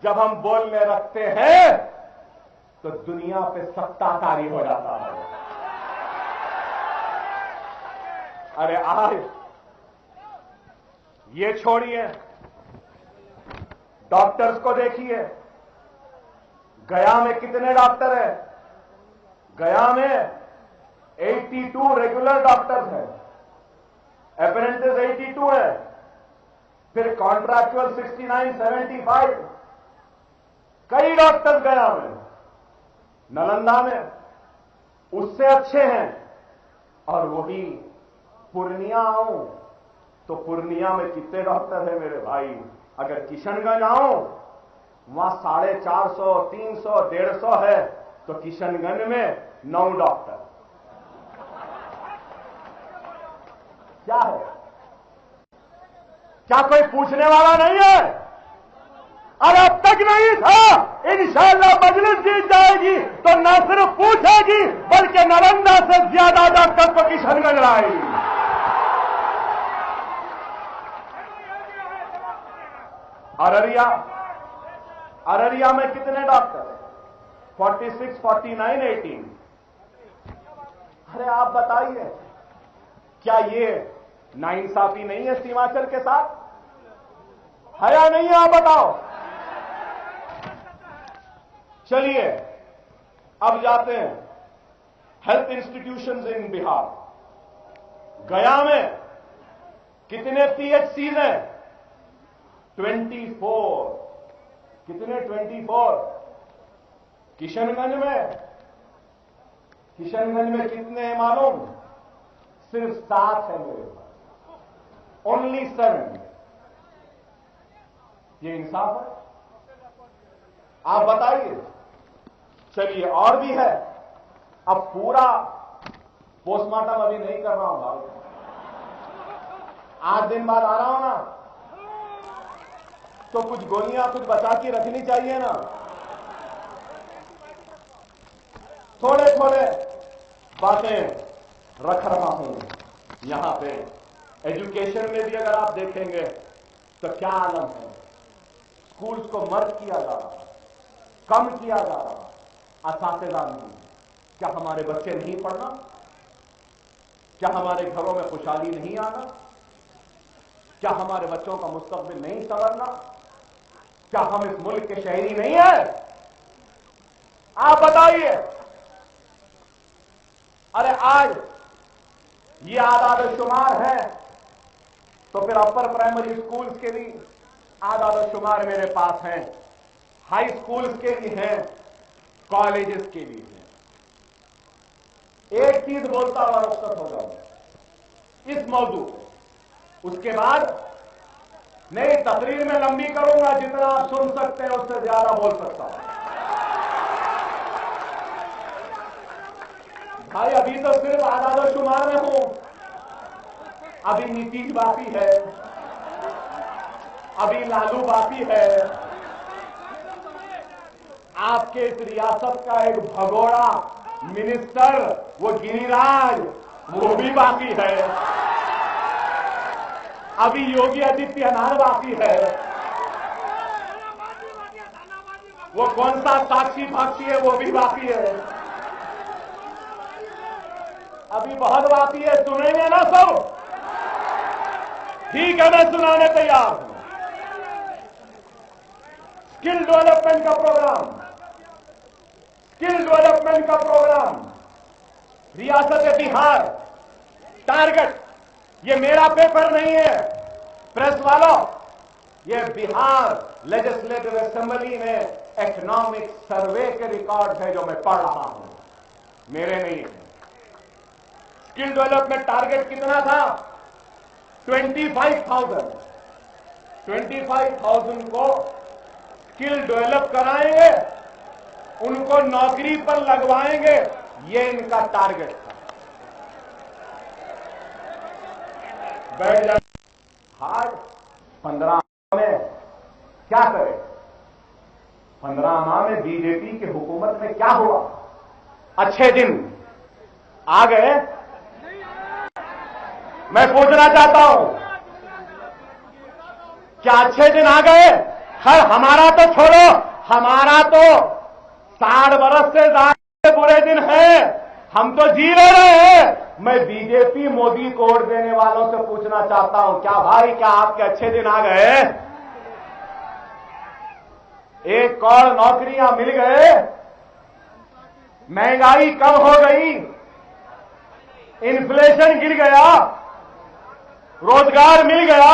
जब हम बोलने लगते हैं तो दुनिया पे सत्ता तारी हो जाता है। अरे आज ये छोड़िए, डॉक्टर्स को देखिए, गया में कितने डॉक्टर हैं? गया में 82 रेगुलर डॉक्टर्स हैं, अप्रेंटिस 82 है, फिर कॉन्ट्रैक्चुअल 69, 75, कई डॉक्टर्स गया में। नालंदा में उससे अच्छे हैं। और वही पूर्णिया आऊं तो पूर्णिया में कितने डॉक्टर हैं मेरे भाई? अगर किशनगंज आऊं वहां 450, 300, 150 है, तो किशनगंज में 9 डॉक्टर। क्या है? क्या कोई पूछने वाला नहीं है? और अब तक नहीं था। इंशाअल्लाह मजलिस जीत जाएगी तो न सिर्फ पूछेगी बल्कि नालंदा से ज्यादा डॉक्टर को किशनगंज लाएगी। अररिया में कितने डॉक्टर? 46, 49, 18। अरे आप बताइए, क्या ये नाइंसाफी नहीं है सीमांचल के साथ? है या नहीं है? आप बताओ। चलिए अब जाते हैं हेल्थ इंस्टीट्यूशंस इन बिहार। गया में कितने पीएचसीज हैं? 24। कितने? 24। किशनगंज में कितने हैं मालूम? सिर्फ 7 है मेरे पास, ओनली 7। ये इंसाफ है? आप बताइए। चलिए और भी है। अब पूरा पोस्टमार्टम अभी नहीं कर रहा हूं भाई, 8 दिन बाद आ रहा हूं ना, तो कुछ गोलियां कुछ बचा के रखनी चाहिए ना। थोड़े थोड़े बातें रख रहा हूं यहां पे। एजुकेशन में भी अगर आप देखेंगे तो क्या आलम है। स्कूल्स को मर्ज किया जा रहा, कम किया जा रहा, असातिज़ा नहीं। क्या हमारे बच्चे नहीं पढ़ना? क्या हमारे घरों में खुशहाली नहीं आना? क्या हमारे बच्चों का मुस्तकबिल नहीं संवरना? क्या हम इस मुल्क के शहरी नहीं है? आप बताइए। अरे आज ये आदाद-ओ-शुमार है तो फिर अपर प्राइमरी स्कूल्स के भी आदाद-ओ-शुमार मेरे पास हैं, हाई स्कूल्स के भी हैं, कॉलेजेस के भी हैं। एक चीज बोलता हुआ रुखसत हो जाऊंगा इस मौजू पे, उसके बाद नई तकरीर में लंबी करूंगा, जितना आप सुन सकते हैं उससे ज्यादा बोल सकता हूं। भाई अभी तो सिर्फ आदाद-ओ-शुमार में हूं, अभी नीतीश बाकी है, अभी लालू बाकी है, आपके इस रियासत का एक भगोड़ा मिनिस्टर वो गिरिराज वो भी बाकी है, अभी योगी आदित्यनाथ बाकी है, वो कौन सा साक्षी फाक्षी है वो भी बाकी है, अभी बहुत बाकी है। सुनेंगे ना सब? ठीक है, मैं सुनाने तैयार हूं। स्किल डेवलपमेंट का प्रोग्राम, स्किल डेवलपमेंट का प्रोग्राम रियासत बिहार टारगेट, ये मेरा पेपर नहीं है प्रेस वालों, ये बिहार लेजिस्लेटिव असेंबली में इकोनॉमिक सर्वे के रिकॉर्ड है जो मैं पढ़ रहा हूं, मेरे नहीं है। स्किल डेवलपमेंट टारगेट कितना था? 25,000 को स्किल डेवलप कराएंगे, उनको नौकरी पर लगवाएंगे, ये इनका टारगेट था। बैठ जाए। आज 15 में क्या करे? 15 माह में बीजेपी की हुकूमत में क्या हुआ? अच्छे दिन आ गए? मैं पूछना चाहता हूं, क्या अच्छे दिन आ गए? खैर हमारा तो छोड़ो, हमारा तो 60 बरस से ज्यादा बुरे दिन हैं, हम तो जी ले रहे हैं। मैं बीजेपी मोदी को वोट देने वालों से पूछना चाहता हूं, क्या भाई, क्या आपके अच्छे दिन आ गए? 1 करोड़ नौकरियां मिल गए, महंगाई कम हो गई, इन्फ्लेशन गिर गया, रोजगार मिल गया,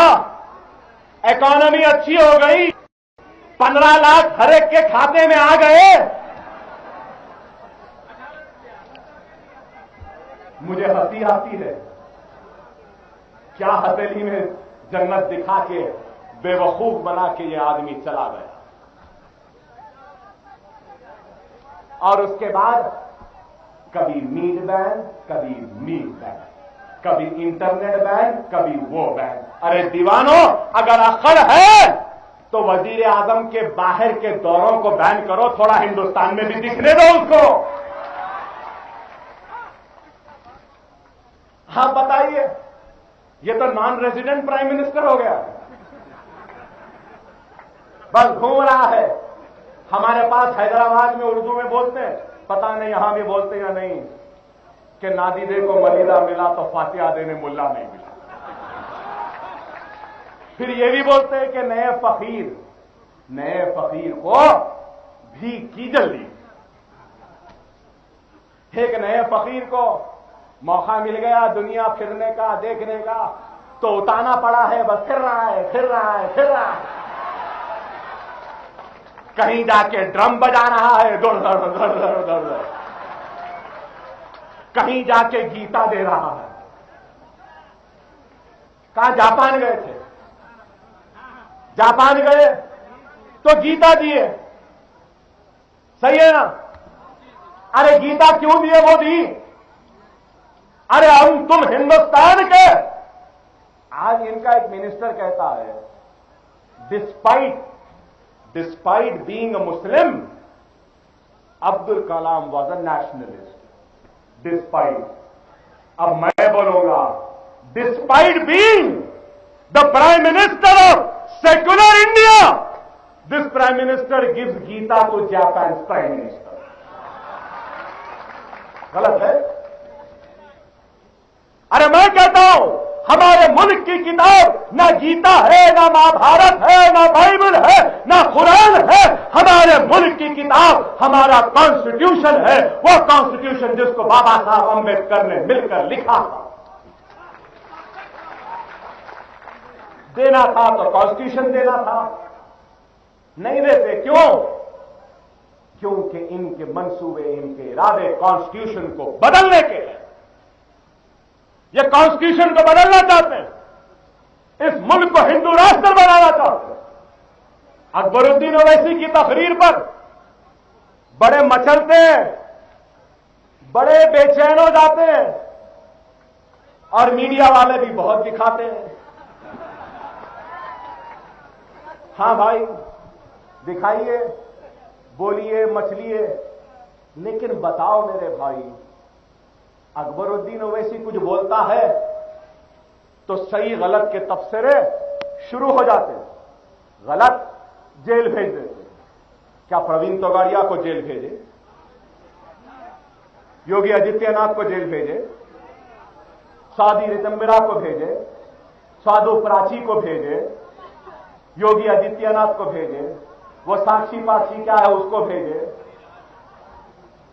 इकोनॉमी अच्छी हो गई, 15 लाख हर एक के खाते में आ गए। मुझे हंसी आती है, क्या हथेली में जन्नत दिखा के बेवकूफ बना के ये आदमी चला गया। और उसके बाद कभी मीट बैन, कभी मीट बैन, कभी इंटरनेट बैन, कभी वो बैन। अरे दीवानों, अगर अक्ल है तो वजीर आजम के बाहर के दौरों को बैन करो, थोड़ा हिंदुस्तान में भी दिखने दो उसको। हाँ बताइए, ये तो नॉन रेजिडेंट प्राइम मिनिस्टर हो गया, बस घूम रहा है। हमारे पास हैदराबाद में उर्दू में बोलते हैं, पता नहीं यहां भी बोलते या नहीं, कि नादीदे को मलिदा मिला तो फातिहा देने मुल्ला नहीं मिला। फिर ये भी बोलते हैं कि नए फकीर को भीख की जल्दी। एक नए फकीर को मौका मिल गया दुनिया फिरने का, देखने का, तो उताना पड़ा है, बस फिर रहा है। कहीं जाके ड्रम बजा रहा है, दौड़। कहीं जाके गीता दे रहा है। कहां जापान गए थे, जापान गए तो गीता दिए, सही है ना? अरे गीता क्यों दिए मोदी? अरे हम तुम हिंदुस्तान के। आज इनका एक मिनिस्टर कहता है, despite being a Muslim, Abdul Kalam was a nationalist. Despite, अब मैं बोलूंगा, despite being the prime minister of secular India, this prime minister gives Gita to Japan prime minister. गलत है? अरे मैं कहता हूं, हमारे मुल्क की किताब ना गीता है, ना महाभारत है, ना बाइबल है, ना कुरान है। हमारे मुल्क की किताब हमारा कॉन्स्टिट्यूशन है, वो कॉन्स्टिट्यूशन जिसको बाबा साहब अम्बेडकर ने मिलकर लिखा था। देना था तो कॉन्स्टिट्यूशन देना था, नहीं देते क्यों? क्योंकि इनके मंसूबे, इनके इरादे कॉन्स्टिट्यूशन को बदलने के हैं। ये कॉन्स्टिट्यूशन को बदलना चाहते हैं, इस मुल्क को हिंदू राष्ट्र बनाना चाहते हैं। अकबरुद्दीन ओवैसी की तकरीर पर बड़े मचलते हैं, बड़े बेचैन हो जाते हैं, और मीडिया वाले भी बहुत दिखाते हैं। हां भाई, दिखाइए, बोलिए, मचलिए, लेकिन बताओ मेरे भाई, अकबरुद्दीन ओवैसी कुछ बोलता है तो सही गलत के तबसरे शुरू हो जाते हैं। गलत, जेल भेज देते। क्या प्रवीण तोगाड़िया को जेल भेजे? योगी आदित्यनाथ को जेल भेजे? साधी रितंबिरा को भेजे? साधु प्राची को भेजे? योगी आदित्यनाथ को भेजे? वो साक्षी पाक्षी क्या है उसको भेजे?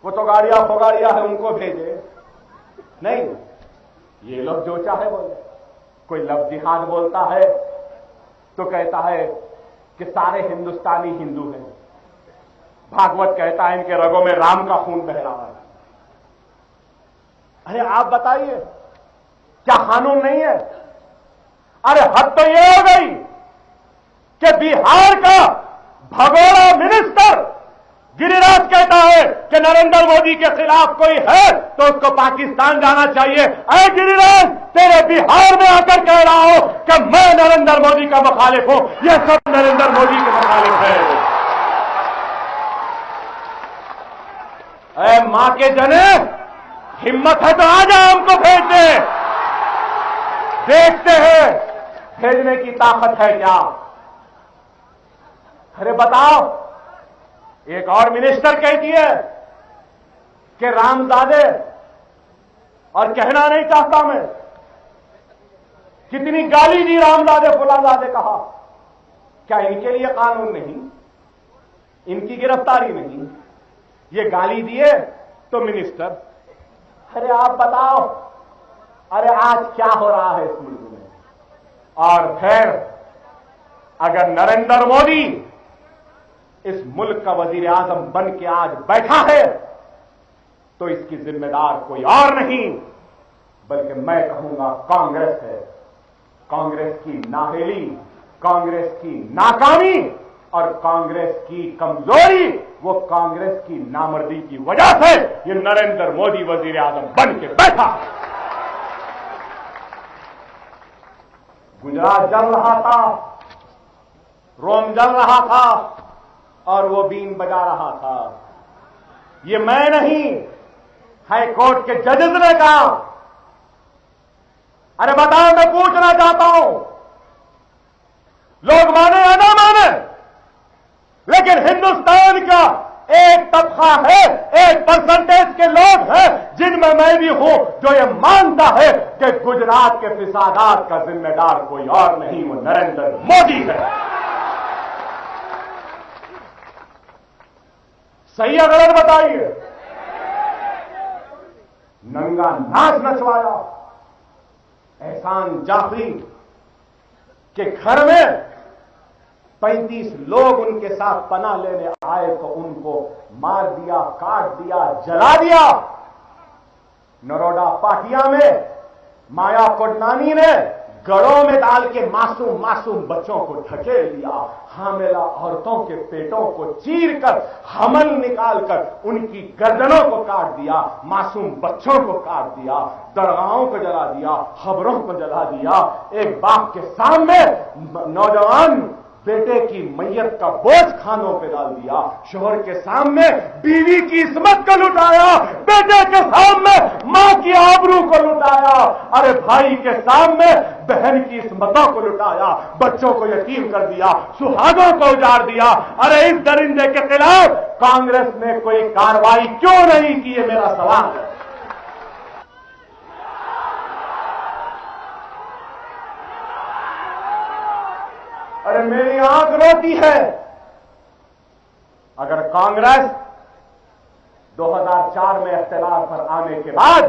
वो तोगाड़िया फोगाड़िया है उनको भेजे? नहीं, ये लोग जो चाहे बोले। कोई लफ्ज जिहाद बोलता है तो कहता है कि सारे हिंदुस्तानी हिंदू हैं। भागवत कहता है इनके रगों में राम का खून बह रहा है। अरे आप बताइए, क्या कानून नहीं है? अरे हद तो ये हो गई कि बिहार का भगोड़ा मिनिस्टर गिरिराज कहता है कि नरेंद्र मोदी के खिलाफ कोई है तो उसको पाकिस्तान जाना चाहिए। अरे गिरिराज, तेरे बिहार में आकर कह रहा हूं कि मैं नरेंद्र मोदी का मुखालिफ हूं, यह सब नरेंद्र मोदी के मुखालिफ है। अरे मां के जने, हिम्मत है तो आ जाओ, हमको भेज दे, देखते हैं भेजने की ताकत है क्या। अरे बताओ, एक और मिनिस्टर कहती है कि रामजादे, और कहना नहीं चाहता मैं, कितनी गाली दी रामजादे फुलाजादे कहा। क्या इनके लिए कानून नहीं, इनकी गिरफ्तारी नहीं, ये गाली दिए तो मिनिस्टर। अरे आप बताओ, अरे आज क्या हो रहा है इस मुल्क में। और फिर अगर नरेंद्र मोदी इस मुल्क का वजीर आजम बन के आज बैठा है तो इसकी जिम्मेदार कोई और नहीं बल्कि मैं कहूंगा कांग्रेस है। कांग्रेस की नाहेली, कांग्रेस की नाकामी और कांग्रेस की कमजोरी, वो कांग्रेस की नामर्दी की वजह से ये नरेंद्र मोदी वजीर आजम बन के बैठा। गुजरात जल रहा था, रोम जल रहा था और वो बीन बजा रहा था। ये मैं नहीं, हाई कोर्ट के जजेस ने कहा। अरे बताओ, मैं पूछना चाहता हूं, लोग माने या ना माने, लेकिन हिंदुस्तान का एक तबका है, 1% के लोग हैं जिनमें मैं भी हूं, जो ये मानता है कि गुजरात के फिसादात का जिम्मेदार कोई और नहीं, वो नरेंद्र मोदी है। सही या गलत बताइए। नंगा नाच नचवाया एहसान जाफरी के घर में 35 लोग उनके साथ पनाह लेने आए तो उनको मार दिया, काट दिया, जला दिया। नरोडा पाटिया में माया कोडनानी ने गड़ों में डाल के मासूम मासूम बच्चों को ढकेल दिया, हामिला औरतों के पेटों को चीरकर हमल निकालकर उनकी गर्दनों को काट दिया, मासूम बच्चों को काट दिया, दरगाहों को जला दिया, खबरों को जला दिया। एक बाप के सामने नौजवान बेटे की मैयत का बोझ खानों पे डाल दिया, शोहर के सामने बीवी की इस्मत को लुटाया, बेटे के सामने मां की आबरू को लुटाया, अरे भाई के सामने बहन की इस्मतों को लुटाया, बच्चों को यतीम कर दिया, सुहागों को उजाड़ दिया। अरे इस दरिंदे के खिलाफ कांग्रेस ने कोई कार्रवाई क्यों नहीं की, है मेरा सवाल है। अरे मेरी आंख रोती है। अगर कांग्रेस 2004 में इख्तिलाफ पर आने के बाद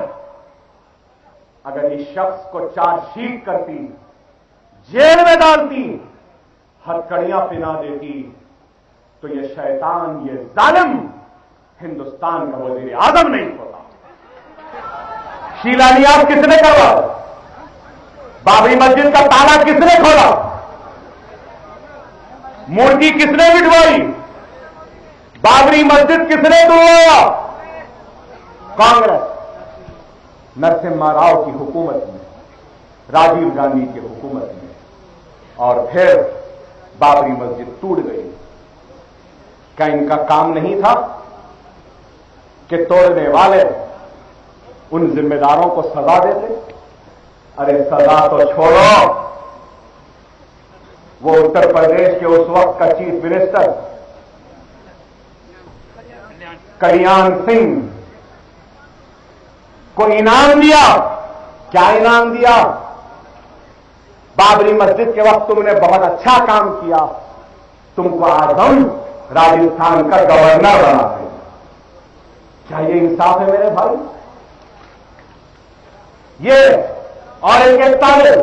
अगर इस शख्स को चार्जशीट करती, जेल में डालती, हथकड़ियां पहना देती, तो ये शैतान, ये जालिम हिंदुस्तान का वजीर आजम नहीं होता। शिलान्यास किसने करवा? बाबरी मस्जिद का ताला किसने खोला? मूर्ति किसने बिठवाई? बाबरी मस्जिद किसने तोड़वाया? कांग्रेस। नरसिम्हा राव की हुकूमत में, राजीव गांधी की हुकूमत में, और फिर बाबरी मस्जिद टूट गई। क्या इनका काम नहीं था कि तोड़ने वाले उन जिम्मेदारों को सजा देते? अरे सजा तो छोड़ो, वो उत्तर प्रदेश के उस वक्त का चीफ मिनिस्टर कल्याण सिंह को इनाम दिया। क्या इनाम दिया? बाबरी मस्जिद के वक्त तुमने बहुत अच्छा काम किया, तुमको आज हम राजस्थान का गवर्नर बना दें। क्या ये इंसाफ है मेरे भाई? ये और एक तालिब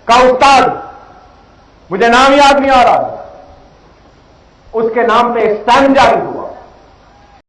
का उस्ताद, मुझे नाम याद नहीं आ रहा, उसके नाम पे स्टैंप जारी हुआ।